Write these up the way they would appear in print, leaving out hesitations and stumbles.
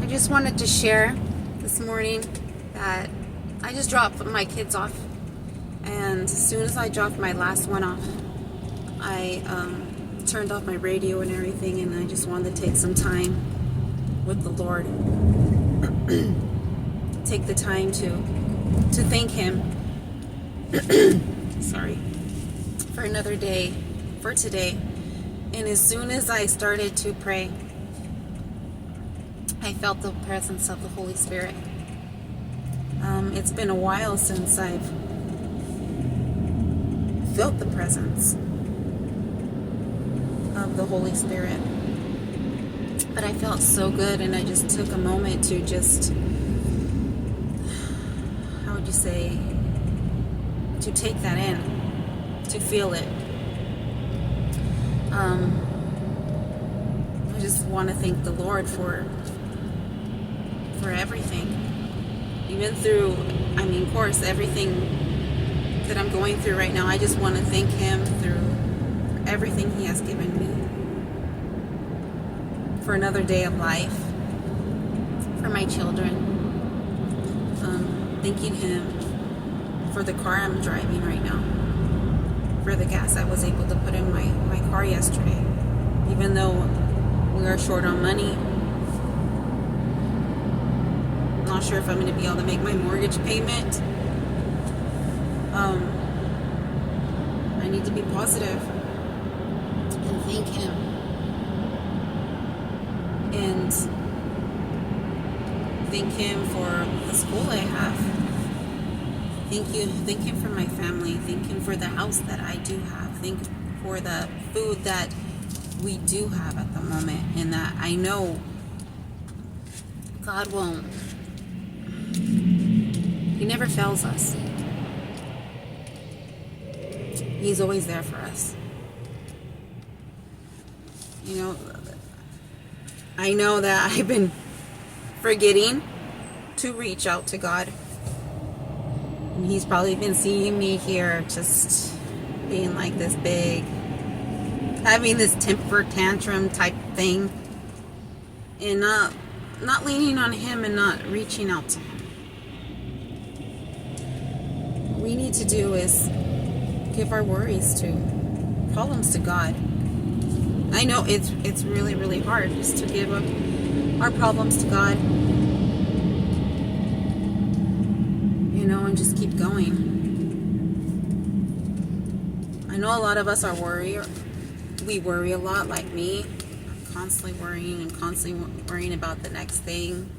just wanted to share this morning that I just dropped my kids off, and as soon as I dropped my last one off, I turned off my radio and everything, and I just wanted to take some time with the Lord. Take the time to thank Him sorry, for another day, for today. And as soon as I started to pray, I felt the presence of the Holy Spirit. It's been a while since I've felt the presence of the Holy Spirit. But I felt so good, and I just took a moment to just, how would you say, to take that in, to feel it. I just want to thank the Lord for everything. Even through, of course, everything that I'm going through right now, I just want to thank Him through everything He has given me. For another day of life, for my children, thanking Him for the car I'm driving right now, for the gas I was able to put in my car yesterday. Even though we are short on money, I'm not sure if I'm going to be able to make my mortgage payment. I need to be positive and thank Him. And thank Him for the school I have. Thank Him for my family. Thank Him for the house that I do have. Thank Him for the food that we do have at the moment, and that I know God won't. He never fails us. He's always there for us. I know that I've been forgetting to reach out to God. And He's probably been seeing me here just being like this big, having this temper tantrum type thing, and not leaning on Him and not reaching out to Him. What we need to do is give our worries problems to God. I know it's really, really hard just to give up our problems to God, and just keep going. I know a lot of us are we worry a lot, like me. I'm constantly worrying and constantly worrying about the next thing.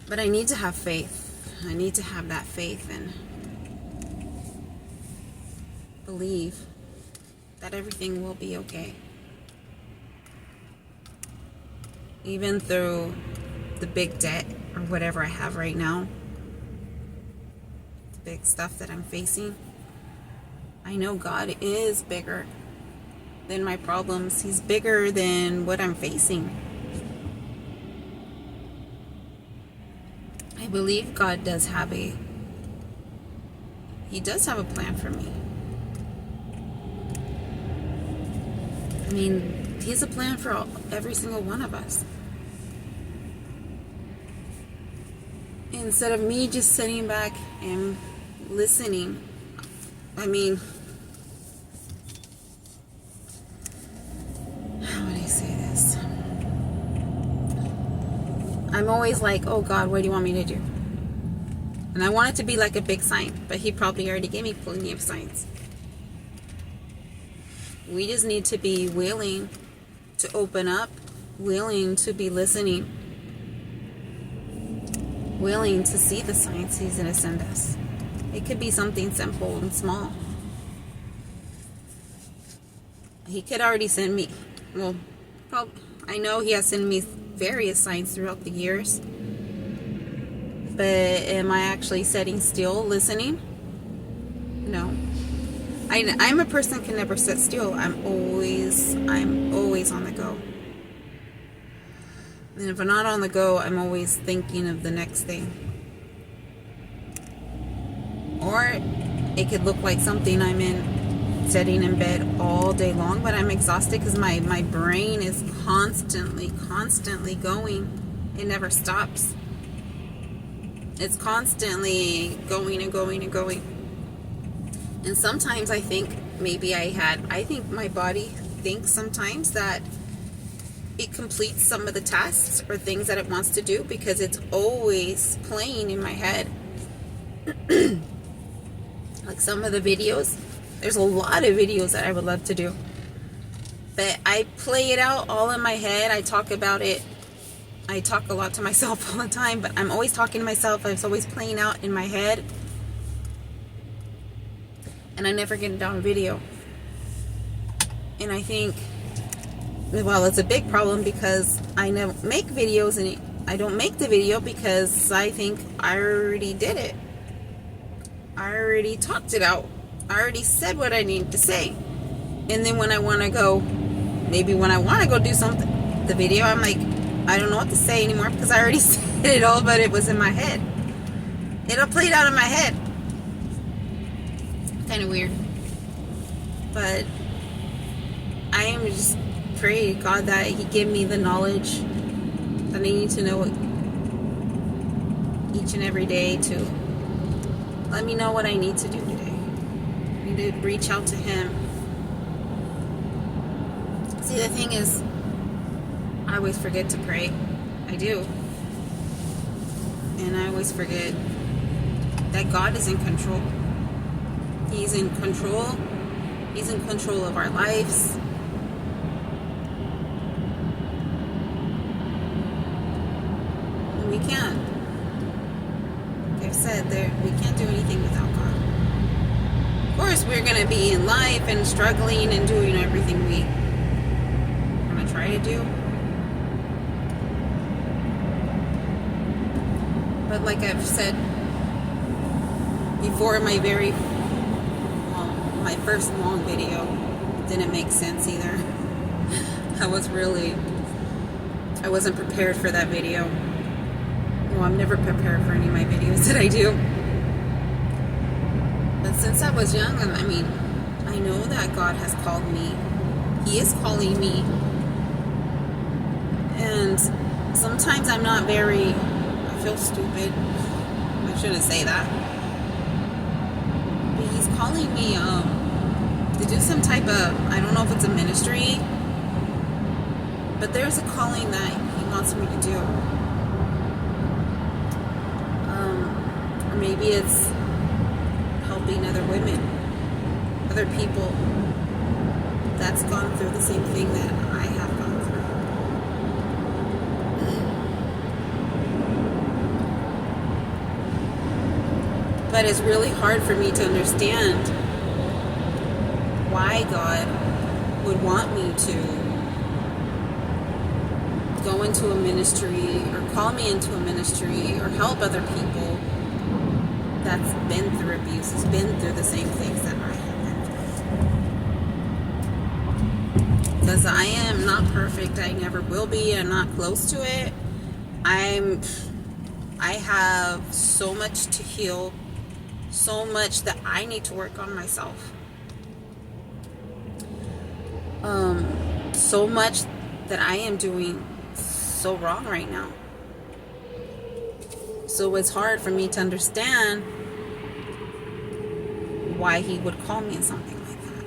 But I need to have faith. I need to have that faith and believe that everything will be okay. Even through the big debt or whatever I have right now, the big stuff that I'm facing, I know God is bigger than my problems. He's bigger than what I'm facing. I believe God does have a plan for me. He has a plan for every single one of us. Instead of me just sitting back and listening, how would I say this? I'm always like, oh God, what do you want me to do? And I want it to be like a big sign, but He probably already gave me plenty of signs. We just need to be willing to open up, willing to be listening, willing to see the signs He's going to send us. It could be something simple and small. He could already send me, I know He has sent me various signs throughout the years. But am I actually sitting still, listening? No. I'm a person who can never sit still. I'm always on the go. And if I'm not on the go, I'm always thinking of the next thing. Or it could look like something I'm in sitting in bed all day long, but I'm exhausted because my brain is constantly going. It never stops. It's constantly going and going and going. And sometimes I think I think my body thinks sometimes that it completes some of the tasks or things that it wants to do because it's always playing in my head. Like some of the videos, there's a lot of videos that I would love to do, but I play it out all in my head. I talk about it. I talk a lot to myself all the time, but I'm always talking to myself. It's always playing out in my head, and I never get it on video. And I think, well, it's a big problem because I never make videos, and I don't make the video because I think I already did it. I already talked it out. I already said what I need to say. And then when I want to go, maybe when I want to go do something, the video, I'm like, I don't know what to say anymore because I already said it all, but it was in my head. It all played out in my head. Kind of weird. But I am just pray God that He give me the knowledge that I need to know each and every day to let me know what I need to do today. I need to reach out to Him. See, the thing is, I always forget to pray. I do. And I always forget that God is in control. He's in control. He's in control of our lives. And we can't. Like I've said, we can't do anything without God. Of course, we're going to be in life and struggling and doing everything we're going to try to do. But like I've said before, my first long video didn't make sense either. I wasn't prepared for that video. Well, I'm never prepared for any of my videos that I do. But since I was young, I mean, I know that God has called me. He is calling me. And sometimes I feel stupid. I shouldn't say that. But He's calling me to do some type of, I don't know if it's a ministry, but there's a calling that He wants me to do. Or maybe it's helping other women, other people that's gone through the same thing that I have gone through. But it's really hard for me to understand why God would want me to go into a ministry or call me into a ministry or help other people that's been through abuse, has been through the same things that I have been through. Because I am not perfect. I never will be. I'm not close to it. I have so much to heal, so much that I need to work on myself. So much that I am doing so wrong right now. So it's hard for me to understand why He would call me in something like that.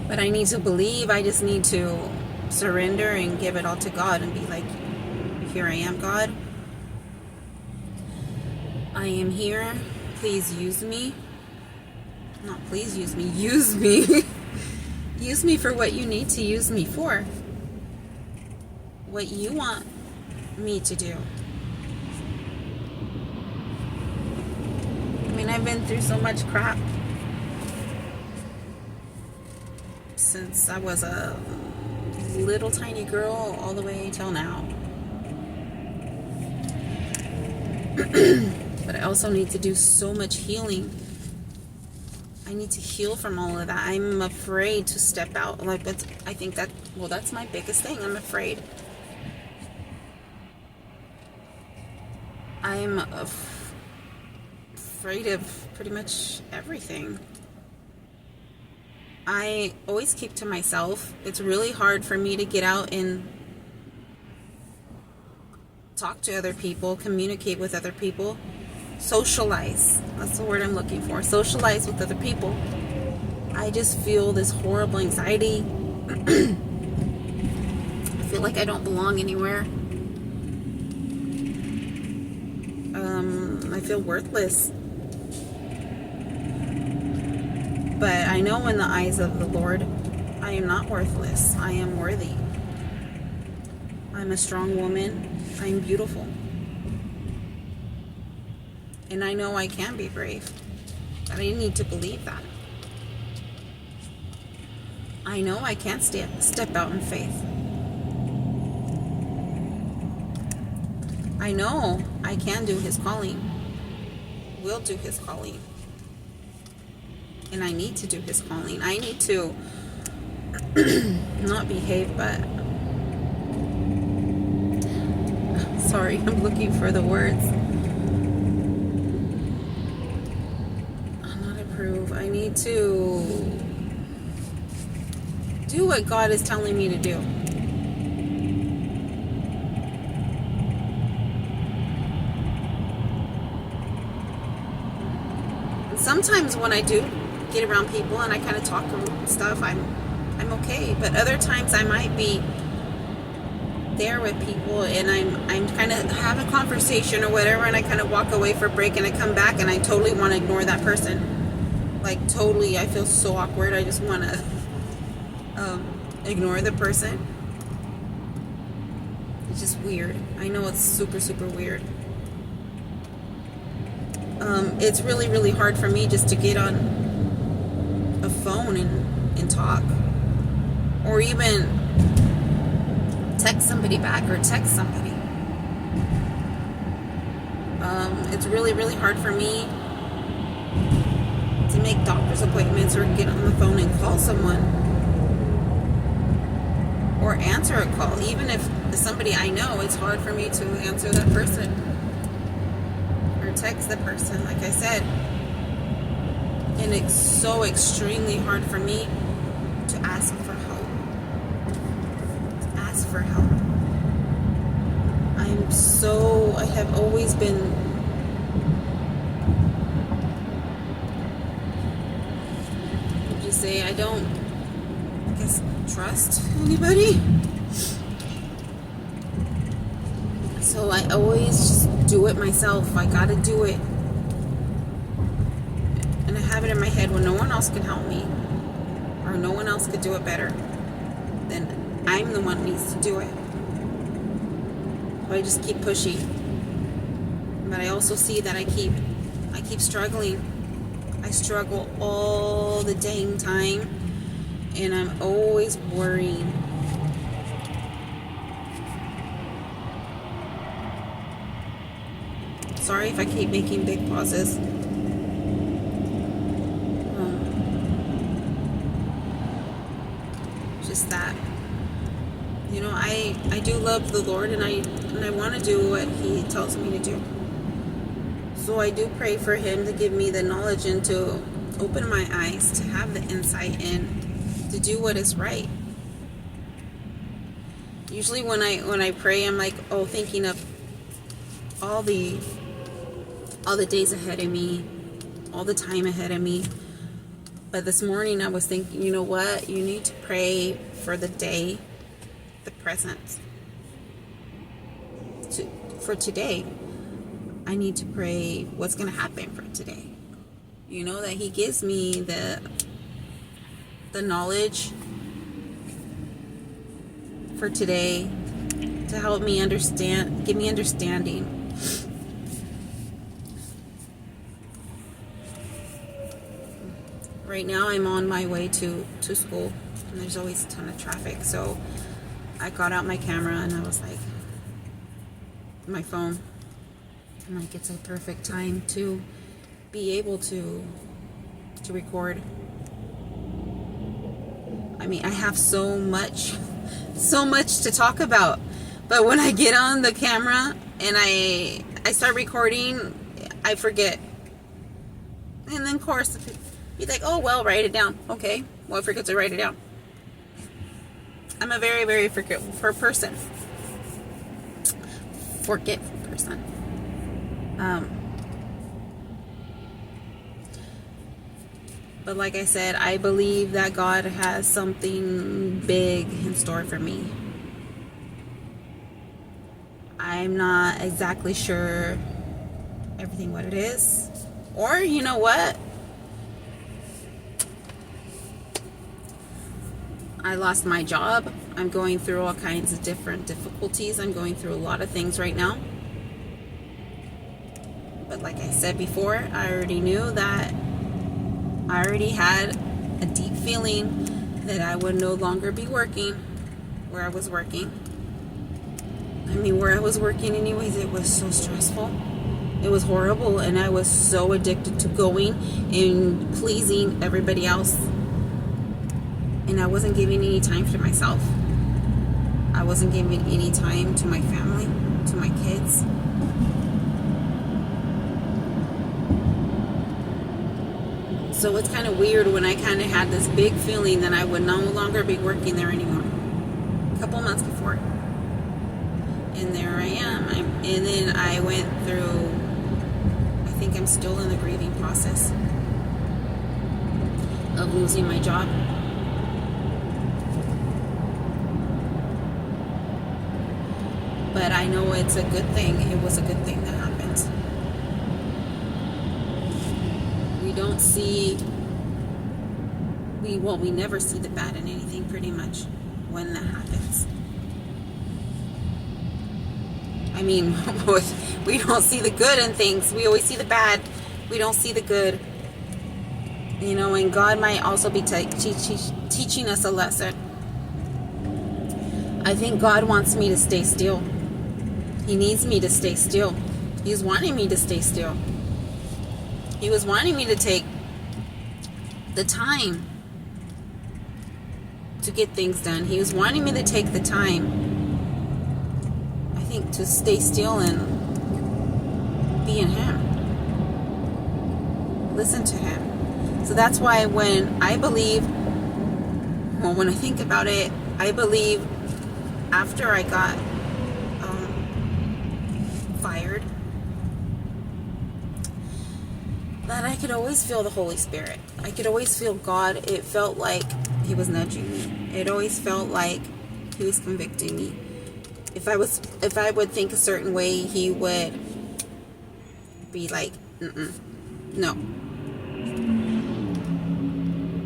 But I need to believe. I just need to surrender and give it all to God and be like, here I am, God. I am here. Please use me. Not please use me. Use me. Use me for what you need to use me for. What you want me to do. I mean, I've been through so much crap since I was a little tiny girl all the way till now. But I also need to do so much healing. I need to heal from all of that. I'm afraid to step out. I think that's my biggest thing. I'm afraid. I'm afraid of pretty much everything. I always keep to myself. It's really hard for me to get out and talk to other people, communicate with other people, socialize. That's the word I'm looking for. Socialize with other people. I just feel this horrible anxiety. I feel like I don't belong anywhere. I feel worthless. But I know in the eyes of the Lord, I am not worthless. I am worthy. I'm a strong woman. I'm beautiful. And I know I can be brave. But I need to believe that. I know I can step out in faith. I know I can do His calling. Will do His calling. And I need to do His calling. I need to not behave, but sorry, I'm looking for the words. Not approve. I need to do what God is telling me to do. Sometimes when I do get around people and I kind of talk and stuff, I'm okay. But other times I might be there with people and I'm kind of have a conversation or whatever, and I kind of walk away for a break and I come back and I totally want to ignore that person. Like totally, I feel so awkward. I just want to ignore the person. It's just weird. I know it's super, super weird. It's really, really hard for me just to get on a phone and talk, or even text somebody back or text somebody. It's really, really hard for me to make doctor's appointments or get on the phone and call someone or answer a call. Even if it's somebody I know, it's hard for me to answer that person or text the person, like I said. And it's so extremely hard for me to ask for help. I have always been would you say I don't, I guess, trust anybody. So I always just do it myself. I gotta do it. And I have it in my head when no one else can help me or no one else could do it better, then I'm the one who needs to do it. So I just keep pushing. But I also see that I keep struggling. I struggle all the dang time, and I'm always worrying. Sorry if I keep making big pauses. Just that, you know, I do love the Lord, and I want to do what He tells me to do. So I do pray for Him to give me the knowledge and to open my eyes, to have the insight and to do what is right. Usually when I pray, I'm like, thinking of all the days ahead of me, all the time ahead of me. But this morning I was thinking, you know what? You need to pray for the day, the present. For today. I need to pray what's going to happen for today. You know, that He gives me the knowledge for today to help me understand, give me understanding. Right now I'm on my way to school, and there's always a ton of traffic, so I got out my camera and I was like, my phone, I'm like, it's a perfect time to be able to record. I mean, I have so much to talk about, but when I get on the camera and I I start recording, I forget. And then, of course, be like, oh, well, write it down. Okay, well, I forget to write it down. I'm a very, very forgetful person. But like I said, I believe that God has something big in store for me. I'm not exactly sure everything what it is. Or, you know what? I lost my job. I'm going through all kinds of different difficulties. I'm going through a lot of things right now. But like I said before, I already knew that I already had a deep feeling that I would no longer be working where I was working. I mean, where I was working anyways, it was so stressful. It was horrible, and I was so addicted to going and pleasing everybody else. And I wasn't giving any time to myself. I wasn't giving any time to my family, to my kids. So it's kind of weird when I kind of had this big feeling that I would no longer be working there anymore. A couple months before. And there I am. And then I went through, I think I'm still in the grieving process of losing my job. But I know it's a good thing. It was a good thing that happened. We don't see, we never see the bad in anything pretty much when that happens. I mean, we don't see the good in things. We always see the bad. We don't see the good. You know, and God might also be teaching us a lesson. I think God wants me to stay still. He needs me to stay still. He's wanting me to stay still. He was wanting me to take the time to get things done. He was wanting me to take the time, I think, to stay still and be in Him. Listen to Him. So that's why when I think about it, I believe after I got fired, that I could always feel the Holy Spirit. I could always feel God. It felt like He was nudging me. It always felt like He was convicting me. If I would think a certain way, He would be like, no.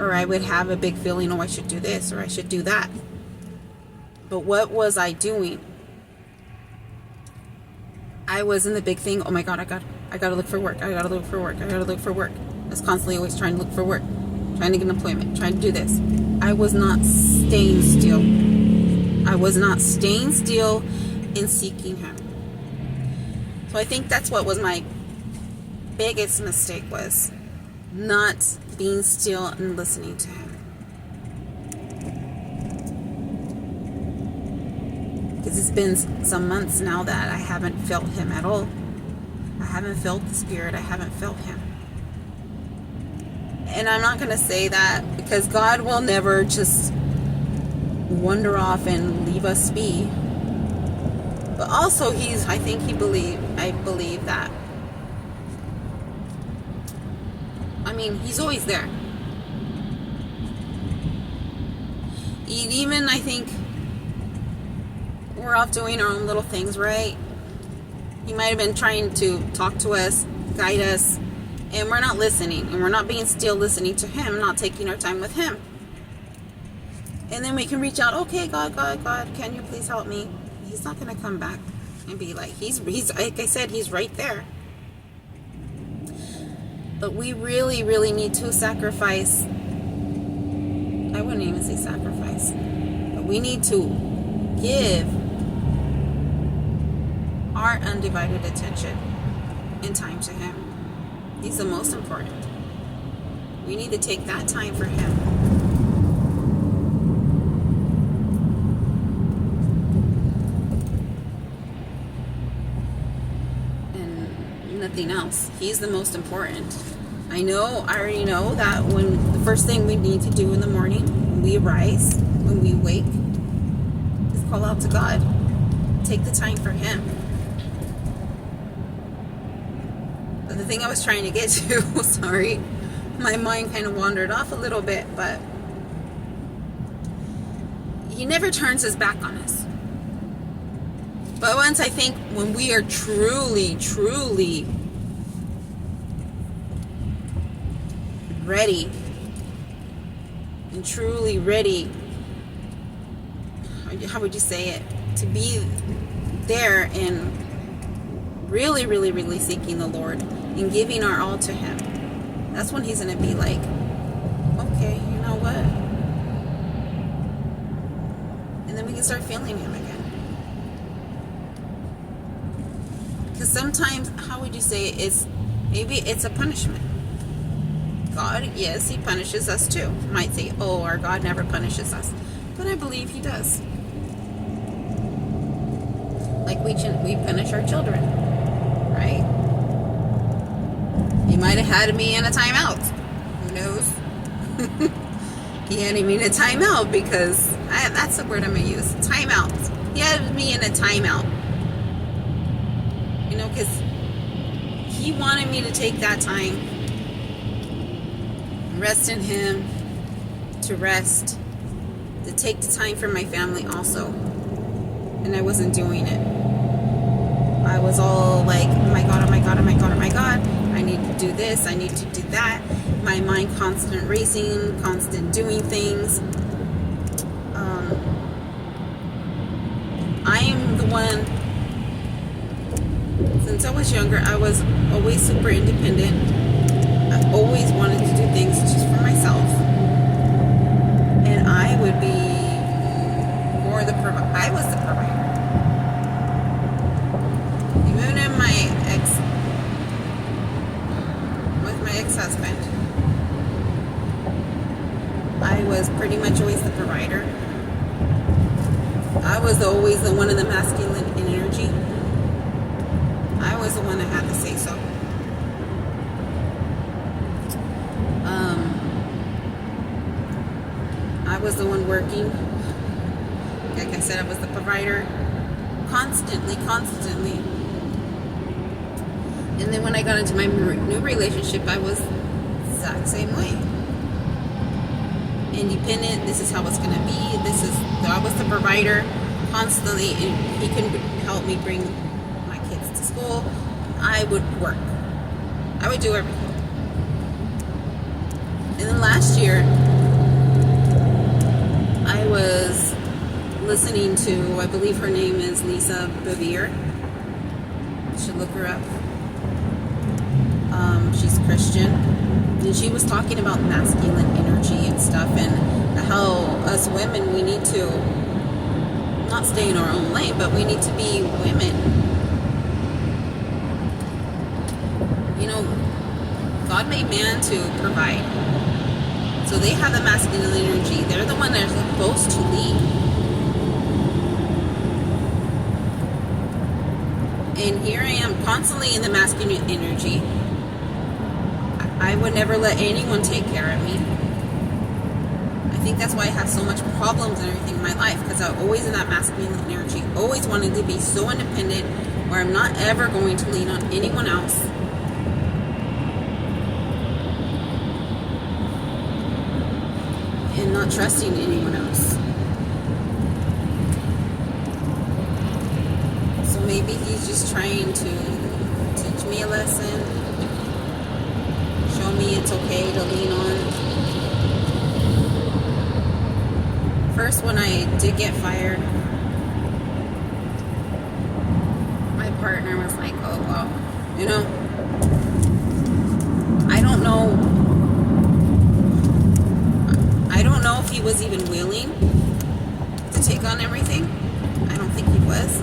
Or I would have a big feeling, oh, I should do this or I should do that. But what was I doing? I was in the big thing, oh my God, I got to look for work. I got to look for work. I was constantly always trying to look for work, trying to get an employment, trying to do this. I was not staying still. I was not staying still in seeking Him. So I think that's what was my biggest mistake, was not being still and listening to Him. Because it's been some months now that I haven't felt Him at all. I haven't felt the Spirit. I haven't felt Him. And I'm not going to say that because God will never just wander off and leave us be. But also I believe that. I mean, He's always there. Even, I think, we're off doing our own little things, right? He might have been trying to talk to us, guide us, and we're not listening, and we're not being still listening to Him, not taking our time with Him. And then we can reach out, okay, God, can you please help me? He's not going to come back and be like, he's like I said, He's right there. But we really, really need to sacrifice. I wouldn't even say sacrifice, but we need to give our undivided attention and time to Him. He's the most important. We need to take that time for Him. And everything else. He's the most important. I already know that when the first thing we need to do in the morning, when we arise, when we wake, is call out to God. Take the time for Him. But the thing I was trying to get to, sorry, my mind kind of wandered off a little bit, but He never turns His back on us. But once I think when we are truly, truly ready, and truly ready, how would you say it, to be there and really, really, really seeking the Lord and giving our all to Him, that's when He's going to be like, okay, you know what? And then we can start feeling Him again. Because sometimes, how would you say it, maybe it's a punishment. God, yes, He punishes us too. You might say, oh, our God never punishes us. But I believe He does. Like we punish our children, right? He might have had me in a timeout. Who knows? He had me in a timeout because, that's the word I'm going to use, timeout. He had me in a timeout. You know, because He wanted me to take that time, rest in Him, to rest, to take the time for my family also. And I wasn't doing it. I was all like, oh my God, oh my God, oh my God, oh my God. I need to do this, I need to do that. My mind constant racing, constant doing things. I am the one, since I was younger, I was always super independent. I always wanted to do things just for myself. And I would be more I was the provider. Even in with my ex-husband, I was pretty much always the provider. I was always the one in the masculine energy. I was the one that had to say so. I was the one working. Like I said, I was the provider. Constantly. And then when I got into my new relationship, I was the exact same way. Independent, this is how it's going to be. I was the provider constantly, and he couldn't help me bring my kids to school. I would work. I would do everything. And then last year, I was listening to, I believe her name is Lisa Bevere. You should look her up. She's Christian. And she was talking about masculine energy and stuff, and how us women, we need to not stay in our own lane, but we need to be women. You know, God made man to provide. So they have the masculine energy. They're the one that's supposed to lead. And here I am constantly in the masculine energy. I would never let anyone take care of me. I think that's why I have so much problems and everything in my life, because I'm always in that masculine energy. Always wanting to be so independent, where I'm not ever going to lean on anyone else. And not trusting anyone else. So maybe He's just trying to teach me a lesson. Show me it's okay to lean on. First, when I did get fired, my partner was like, oh, well, you know, I don't know if he was even willing to take on everything. I don't think he was.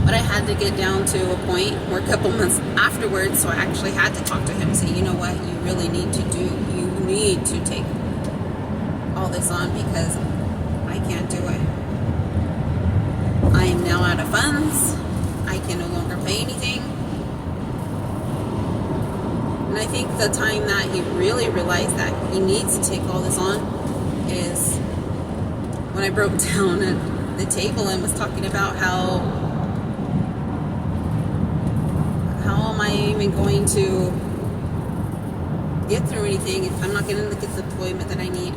But I had to get down to a point where a couple months afterwards, so I actually had to talk to him and say, you know what, you really need to take all this on, because I can't do it. I am now out of funds. I can no longer pay anything. And I think the time that he really realized that he needs to take all this on is when I broke down at the table and was talking about how am I even going to get through anything if I'm not going to get the employment that I need.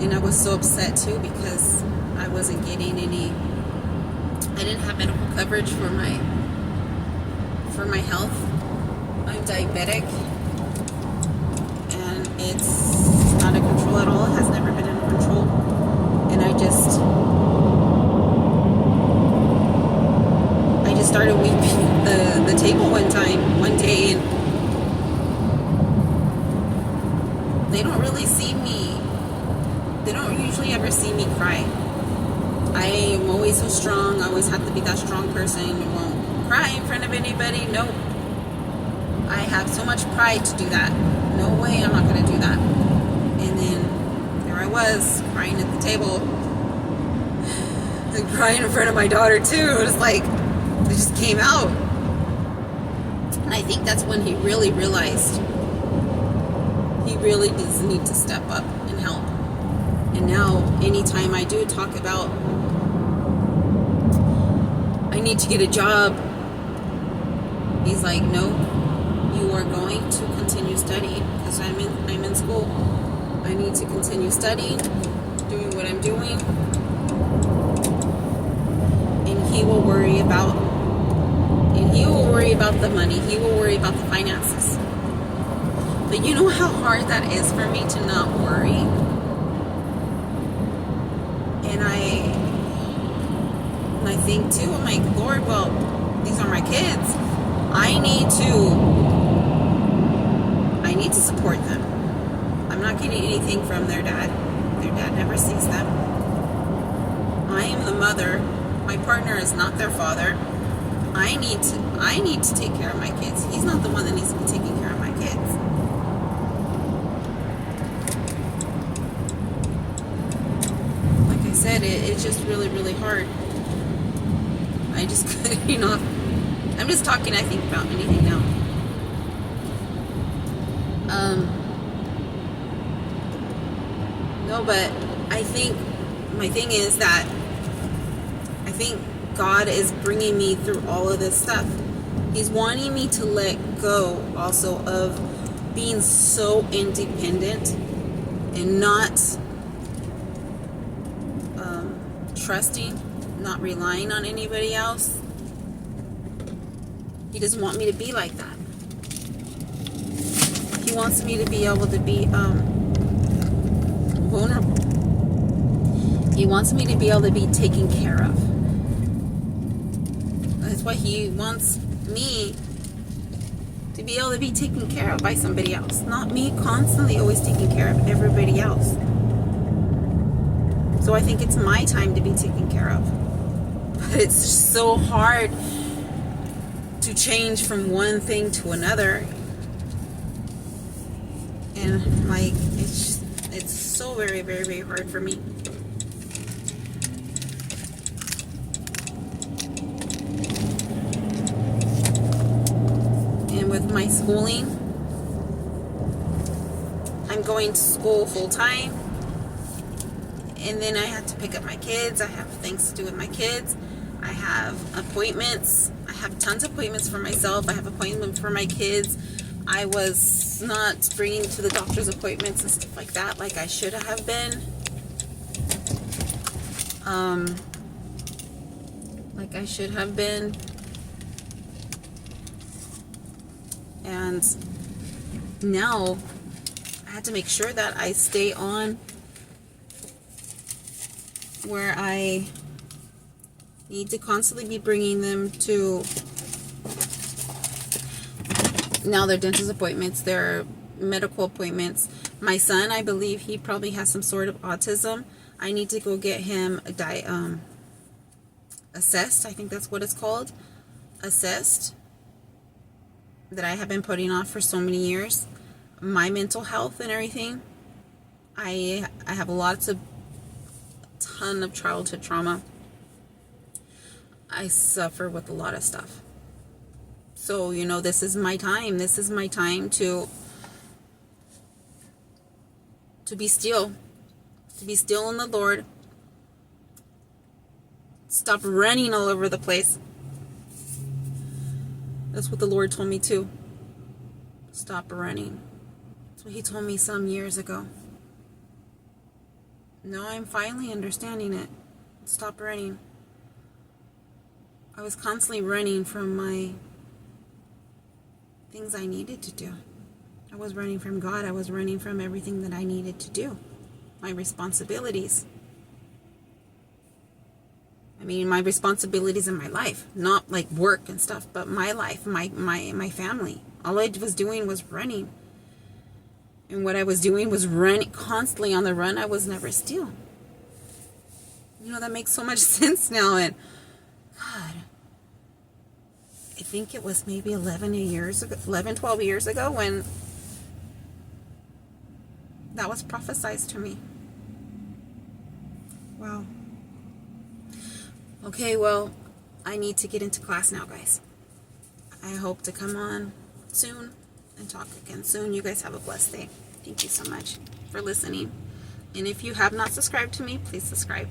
And I was so upset too because I wasn't getting any. I didn't have medical coverage for my health. I'm diabetic, and it's not in control at all. It has never been in control, and I just started weeping the table one day, and they don't really see me. They don't usually ever see me cry. I am always so strong. I always have to be that strong person who won't cry in front of anybody. Nope. I have so much pride to do that. No way I'm not going to do that. And then there I was, crying at the table. And crying in front of my daughter too. It was like, it just came out. And I think that's when he really realized he really does need to step up and help. And now, anytime I do talk about I need to get a job, he's like, no, you are going to continue studying because I'm in school. I need to continue studying, doing what I'm doing, and he will worry about the money. He will worry about the finances. But you know how hard that is for me to not worry? And I think too, I'm like, Lord, well, these are my kids. I need to support them. I'm not getting anything from their dad. Their dad never sees them. I am the mother. My partner is not their father. I need to take care of my kids. He's not the one that needs to be taking care of my kids. Like I said, it's just really, really hard. I just couldn't, I'm just talking, I think, about anything now. No, but I think my thing is that I think God is bringing me through all of this stuff. He's wanting me to let go also of being so independent and not trusting, not relying on anybody else. He doesn't want me to be like that. He wants me to be able to be vulnerable. He wants me to be able to be taken care of. That's why he wants me to be able to be taken care of by somebody else, not me constantly always taking care of everybody else. So I think it's my time to be taken care of. But it's just so hard to change from one thing to another. And like, it's so very, very, very hard for me. And with my schooling, I'm going to school full time. And then I have to pick up my kids. I have things to do with my kids. I have appointments. I have tons of appointments for myself. I have appointments for my kids. I was not bringing to the doctor's appointments and stuff like that like I should have been. Like I should have been. And now I had to make sure that I stay on where I need to constantly be bringing them to now their dentist appointments, their medical appointments. My son, I believe he probably has some sort of autism. I need to go get him assessed. I think that's what it's called. Assessed. That I have been putting off for so many years. My mental health and everything. I have ton of childhood trauma. I suffer with a lot of stuff. So, you know, this is my time. This is my time to be still. To be still in the Lord. Stop running all over the place. That's what the Lord told me too. Stop running. That's what He told me some years ago. Now I'm finally understanding it. Stop running. I was constantly running from my things I needed to do. I was running from God. I was running from everything that I needed to do. My responsibilities. I mean, my responsibilities in my life. Not like work and stuff, but my life, my family. All I was doing was running. And what I was doing was running, constantly on the run. I was never still. You know, that makes so much sense now. And God, I think it was maybe 12 years ago when that was prophesied to me. Wow. Okay, well, I need to get into class now, guys. I hope to come on soon and talk again soon. You guys have a blessed day. Thank you so much for listening. And if you have not subscribed to me, please subscribe.